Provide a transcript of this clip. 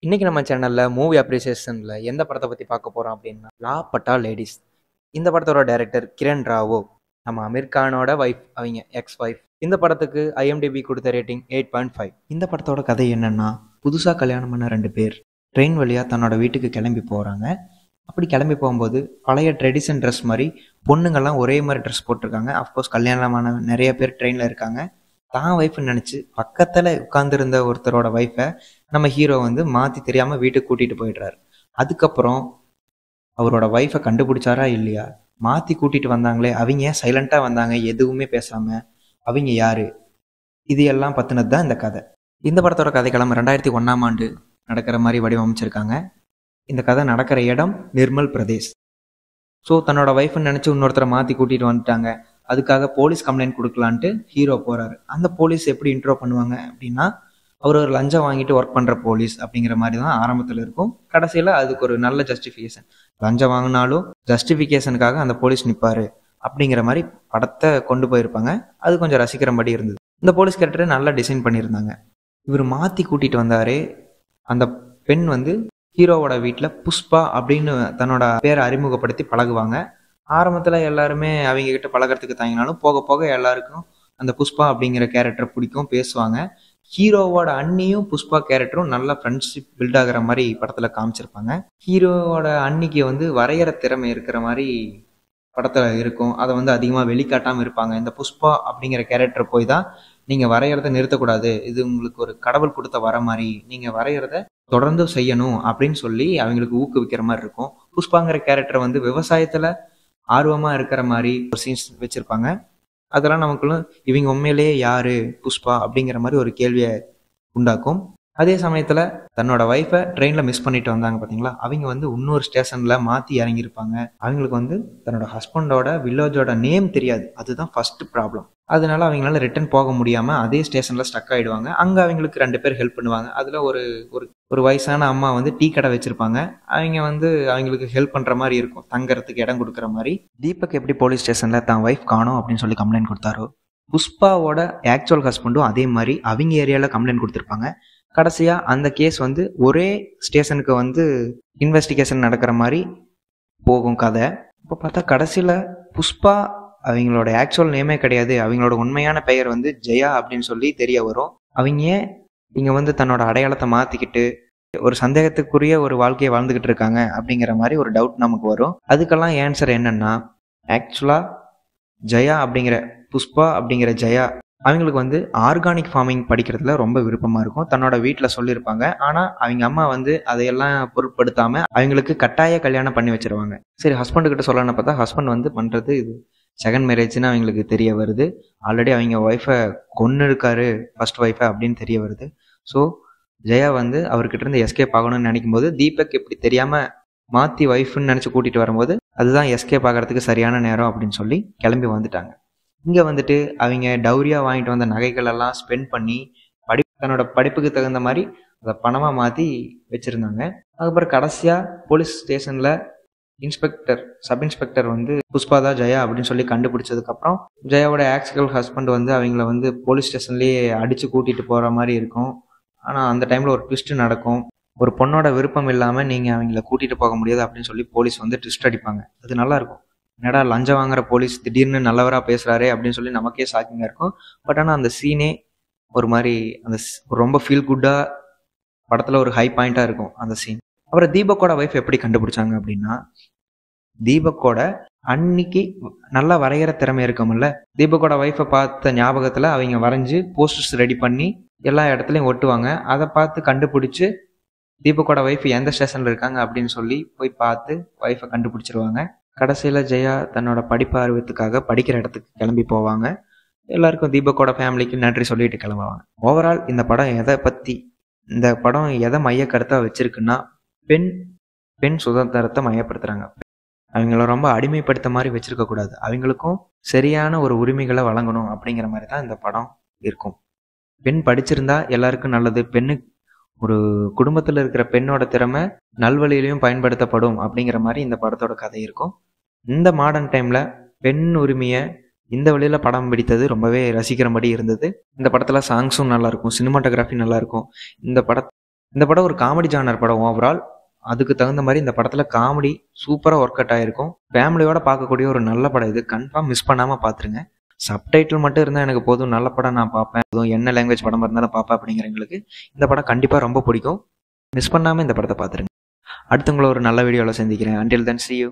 இன்னைக்கு நம்ம சேனல்ல மூவி அப்ரிசியேஷன்ல எந்த படத்தை பத்தி பார்க்க போறோம் அப்படின்னா லா பட்டா லேடிஸ். இந்த படத்தோட டைரக்டர் கிரண் ராவோ. நம்ம அமீர் கானோட வைஃப், அவங்க எக்ஸ் வைஃப். இந்த படத்துக்கு ஐஎம்டிபி கொடுத்த ரேட்டிங் 8.5. இந்த படத்தோட கதை என்னன்னா, புதுசா கல்யாணம் பண்ண 2 பேர் ட்ரெயின் வழியா தன்னோட வீட்டுக்கு கிளம்பி போறாங்க. அப்படி கிளம்பி போகும்போது பழைய ட்ரெடிஷன் ட்ரெஸ் மாதிரி பொண்ணுங்கள்லாம் ஒரே மாதிரி ட்ரெஸ் போட்டிருக்காங்க. அஃப்கோர்ஸ் கல்யாணமான நிறைய பேர் ட்ரெயினில் இருக்காங்க. தான் ஒய்ஃப்னு நினச்சி பக்கத்தில் உட்காந்துருந்த ஒருத்தரோட ஒய்ஃபை நம்ம ஹீரோ வந்து மாற்றி தெரியாமல் வீட்டுக்கு கூட்டிகிட்டு போயிடுறாரு. அதுக்கப்புறம் அவரோட ஒய்ஃபை கண்டுபிடிச்சாரா இல்லையா, மாற்றி கூட்டிகிட்டு வந்தாங்களே அவங்க ஏன் சைலண்ட்டாக வந்தாங்க, எதுவுமே பேசாமல், அவங்க யார், இது எல்லாம் பற்றினது தான் இந்த கதை. இந்த படத்தோட கதைக்களம் 2001ஆம் ஆண்டு நடக்கிற மாதிரி வடிவமைச்சிருக்காங்க. இந்த கதை நடக்கிற இடம் நிர்மல் பிரதேஷ். ஸோ தன்னோட ஒய்ஃப்னு நினச்சி இன்னொருத்தரை மாற்றி கூட்டிகிட்டு வந்துட்டாங்க. அதுக்காக போலீஸ் கம்ப்ளைண்ட் கொடுக்கலான்ட்டு ஹீரோ போகிறாரு. அந்த போலீஸ் எப்படி இன்ட்ரோ பண்ணுவாங்க அப்படின்னா, அவர் ஒரு லஞ்சம் வாங்கிட்டு ஒர்க் பண்ணுற போலீஸ் அப்படிங்கிற மாதிரி தான் ஆரம்பத்தில் இருக்கும். கடைசியில் அதுக்கு ஒரு நல்ல ஜஸ்டிஃபிகேஷன், லஞ்சம் வாங்கினாலும் ஜஸ்டிஃபிகேஷனுக்காக அந்த போலீஸ் நிற்பார் அப்படிங்கிற மாதிரி படத்தை கொண்டு போயிருப்பாங்க. அது கொஞ்சம் ரசிக்கிறபடி இருந்தது. இந்த போலீஸ் கேரக்டரை நல்லா டிசைன் பண்ணியிருந்தாங்க. இவர் மாற்றி கூட்டிகிட்டு வந்தாரே, அந்த பெண் வந்து ஹீரோவோட வீட்டில் புஷ்பா அப்படின்னு தன்னோட பேரை அறிமுகப்படுத்தி பழகுவாங்க. ஆரம்பத்தில் எல்லாருமே அவங்க கிட்ட பழகிறதுக்கு தங்கினாலும் போக போக எல்லாருக்கும் அந்த புஷ்பா அப்படிங்கிற கேரக்டர் பிடிக்கும், பேசுவாங்க. ஹீரோவோட அண்ணியும் புஷ்பா கேரக்டரும் நல்லா ஃப்ரெண்ட்ஷிப் பில்ட் ஆகிற மாதிரி படத்தில் காமிச்சிருப்பாங்க. ஹீரோவோட அன்னிக்கு வந்து வரைகிற திறமை இருக்கிற மாதிரி படத்தில் இருக்கும். அதை வந்து அதிகமாக வெளிக்காட்டாமல் இருப்பாங்க. இந்த புஷ்பா அப்படிங்கிற கேரக்டர் போய் தான், நீங்கள் வரைகிறத நிறுத்தக்கூடாது, இது உங்களுக்கு ஒரு கடவுள் கொடுத்த வர மாதிரி, நீங்கள் வரைகிறத தொடர்ந்து செய்யணும் அப்படின்னு சொல்லி அவங்களுக்கு ஊக்குவிக்கிற மாதிரி இருக்கும். புஷ்பாங்கிற கேரக்டர் வந்து விவசாயத்தில் ஆர்வமாக இருக்கிற மாதிரி ஒரு சீன்ஸ் வச்சுருப்பாங்க. அதெல்லாம் நமக்குள்ள இவங்க உண்மையிலேயே யார் புஷ்பா அப்படிங்கிற மாதிரி ஒரு கேள்வியை உண்டாக்கும். அதே சமயத்தில் தன்னோட ஒய்ஃபை ட்ரெயினில் மிஸ் பண்ணிட்டு வந்தாங்க பார்த்தீங்களா, அவங்க வந்து இன்னொரு ஸ்டேஷனில் மாற்றி இறங்கியிருப்பாங்க. அவங்களுக்கு வந்து தன்னோட ஹஸ்பண்டோட வில்லேஜோட நேம் தெரியாது, அதுதான் ஃபர்ஸ்ட் ப்ராப்ளம். அதனால அவங்களால ரிட்டர்ன் போக முடியாமல் அதே ஸ்டேஷனில் ஸ்டக் ஆகிடுவாங்க. அங்கே அவங்களுக்கு 2 பேர் ஹெல்ப் பண்ணுவாங்க. அதில் ஒரு ஒரு வயசான அம்மா வந்து டீ கடை வச்சுருப்பாங்க. அவங்க வந்து அவங்களுக்கு ஹெல்ப் பண்ணுற மாதிரி இருக்கும், தங்கறதுக்கு இடம் கொடுக்குற மாதிரி. தீபக் எப்படி போலீஸ் ஸ்டேஷனில் தான் ஒய்ஃப் காணோம் அப்படின்னு சொல்லி கம்ப்ளைண்ட் கொடுத்தாரோ, புஷ்பாவோட ஆக்சுவல் ஹஸ்பண்டும் அதே மாதிரி அவங்க ஏரியாவில் கம்ப்ளைண்ட் கொடுத்துருப்பாங்க. கடைசியாக அந்த கேஸ் வந்து ஒரே ஸ்டேஷனுக்கு வந்து இன்வெஸ்டிகேஷன் நடக்கிற மாதிரி போகும் கதை. இப்போ பார்த்தா கடைசியில் புஷ்பா அவங்களோட ஆக்சுவல் நேமே கிடையாது, அவங்களோட உண்மையான பெயர் வந்து ஜெயா அப்படின்னு சொல்லி தெரிய வரும். அவங்க இங்கே வந்து தன்னோட அடையாளத்தை மாற்றிக்கிட்டு ஒரு சந்தேகத்துக்குரிய ஒரு வாழ்க்கையை வாழ்ந்துக்கிட்டு இருக்காங்க அப்படிங்கிற மாதிரி ஒரு டவுட் நமக்கு வரும். அதுக்கெல்லாம் ஆன்சர் என்னன்னா, ஆக்சுவலாக ஜெயா அப்படிங்கிற புஷ்பா அப்படிங்கிற ஜெயா அவங்களுக்கு வந்து ஆர்கானிக் ஃபார்மிங் படிக்கிறதுல ரொம்ப விருப்பமாக இருக்கும். தன்னோட வீட்டில் சொல்லியிருப்பாங்க. ஆனால் அவங்க அம்மா வந்து அதையெல்லாம் பொருட்படுத்தாமல் அவங்களுக்கு கட்டாய கல்யாணம் பண்ணி வச்சிருவாங்க. சரி, ஹஸ்பண்டுக்கிட்ட சொல்லணும்னு பார்த்தா ஹஸ்பண்ட் வந்து பண்ணுறது இது செகண்ட் மேரேஜ்னு அவங்களுக்கு தெரிய வருது. ஆல்ரெடி அவங்க ஒய்ஃபை கொன்று இருக்காரு, ஃபர்ஸ்ட் ஒய்ஃபை அப்படின்னு தெரிய வருது. ஸோ ஜெயா வந்து அவர்கிட்ட இருந்து எஸ்கேப் ஆகணும்னு நினைக்கும் போது, தீபக் இப்படி தெரியாமல் மாற்றி ஒய்ஃப்னு நினச்சி கூட்டிகிட்டு வரும்போது அதுதான் எஸ்கேப் ஆகிறதுக்கு சரியான நேரம் அப்படின்னு சொல்லி கிளம்பி வந்துட்டாங்க. இங்கே வந்துட்டு அவங்க டவுரியாக வாங்கிட்டு வந்த நகைகள் எல்லாம் ஸ்பெண்ட் பண்ணி தன்னோட படிப்புக்கு தகுந்த மாதிரி அதை பணமாக மாற்றி வச்சுருந்தாங்க. அதுக்கப்புறம் கடைசியாக போலீஸ் ஸ்டேஷனில் சப் இன்ஸ்பெக்டர் வந்து புஷ்பாதா ஜெயா அப்படின்னு சொல்லி கண்டுபிடிச்சதுக்கப்புறம் ஜெயாவோட ஆக்சுவல் ஹஸ்பண்ட் வந்து அவங்கள வந்து போலீஸ் ஸ்டேஷன்லேயே அடித்து கூட்டிகிட்டு போகிற மாதிரி இருக்கும். ஆனால் அந்த டைமில் ஒரு ட்விஸ்ட் நடக்கும். ஒரு பொண்ணோட விருப்பம் இல்லாமல் நீங்கள் அவங்கள கூட்டிகிட்டு போக முடியாது அப்படின்னு சொல்லி போலீஸ் வந்து ட்விஸ்ட் அடிப்பாங்க. அது நல்லாயிருக்கும். என்னடா லஞ்சம் வாங்குற போலீஸ் திடீர்னு நல்லவராக பேசுகிறாரே அப்படின்னு சொல்லி நமக்கே ஷாக்கிங்காக இருக்கும். பட் ஆனால் அந்த சீனே ஒரு மாதிரி அந்த ரொம்ப ஃபீல் குட்டாக படத்தில் ஒரு ஹை பாயிண்ட்டாக இருக்கும் அந்த சீன். அப்புறம் தீபக்கோட ஒய்ஃப் எப்படி கண்டுபிடிச்சாங்க அப்படின்னா, தீபக்கோட அன்னைக்கு நல்லா வரைகிற திறமை இருக்கும்ல, தீபக்கோட ஒய்ஃபை பார்த்த ஞாபகத்தில் அவங்க வரைஞ்சி போஸ்டர்ஸ் ரெடி பண்ணி எல்லா இடத்துலையும் ஒட்டுவாங்க. அதை பார்த்து கண்டுபிடிச்சி தீபக்கோட ஒய்ஃப் எந்த ஸ்டேஷனில் இருக்காங்க அப்படின்னு சொல்லி போய் பார்த்து ஒய்ஃபை கண்டுபிடிச்சிருவாங்க. கடைசியில் ஜெயா தன்னோட படிப்பு ஆர்வத்துக்காக படிக்கிற இடத்துக்கு கிளம்பி போவாங்க. எல்லாருக்கும் தீபக்கோட ஃபேமிலிக்கு நன்றி சொல்லிட்டு கிளம்புவாங்க. ஓவரால் இந்த படம் எதை மைய கருத்தாக வச்சிருக்குன்னா, பெண் சுதந்திரத்தை மையப்படுத்துகிறாங்க. அவங்கள ரொம்ப அடிமைப்படுத்த மாதிரி வச்சிருக்கக்கூடாது, அவங்களுக்கும் சரியான ஒரு உரிமைகளை வழங்கணும் அப்படிங்கிற மாதிரி தான் இந்த படம் இருக்கும். பெண் படிச்சிருந்தா எல்லாருக்கும் நல்லது, ஒரு குடும்பத்தில் இருக்கிற பெண்ணோட திறமை நல்வழியிலையும் பயன்படுத்தப்படும் அப்படிங்கிற மாதிரி இந்த படத்தோட கதை இருக்கும். இந்த மாடர்ன் டைமில் பெண் உரிமையை இந்த வழியில் படம் பிடித்தது ரொம்பவே ரசிக்கிறபடி இருந்தது. இந்த படத்தில் சாங்ஸும் நல்லாயிருக்கும், சினிமாட்டோகிராஃபி நல்லாயிருக்கும். இந்த இந்த படம் ஒரு காமெடி ஜானர் படம் ஓவரால். அதுக்கு தகுந்த மாதிரி இந்த படத்தில் காமெடி சூப்பராக ஒர்க் அவுட் ஆகிருக்கும். ஃபேமிலியோட பார்க்கக்கூடிய ஒரு நல்ல படம் இது. கன்ஃபார்ம் மிஸ் பண்ணாமல் பார்த்துருங்க. சப்டைட்டில் மட்டும் இருந்தால் எனக்கு போதும், நல்ல படம் நான் பார்ப்பேன், அதுவும் என்ன லாங்குவேஜ் படம் இருந்தாலும் பார்ப்பேன் அப்படிங்கிறவங்களுக்கு இந்த படம் கண்டிப்பாக ரொம்ப பிடிக்கும். மிஸ் பண்ணாமல் இந்த படத்தை பார்த்துருங்க. அடுத்தவங்கள ஒரு நல்ல வீடியோவில் சந்திக்கிறேன். until then see you.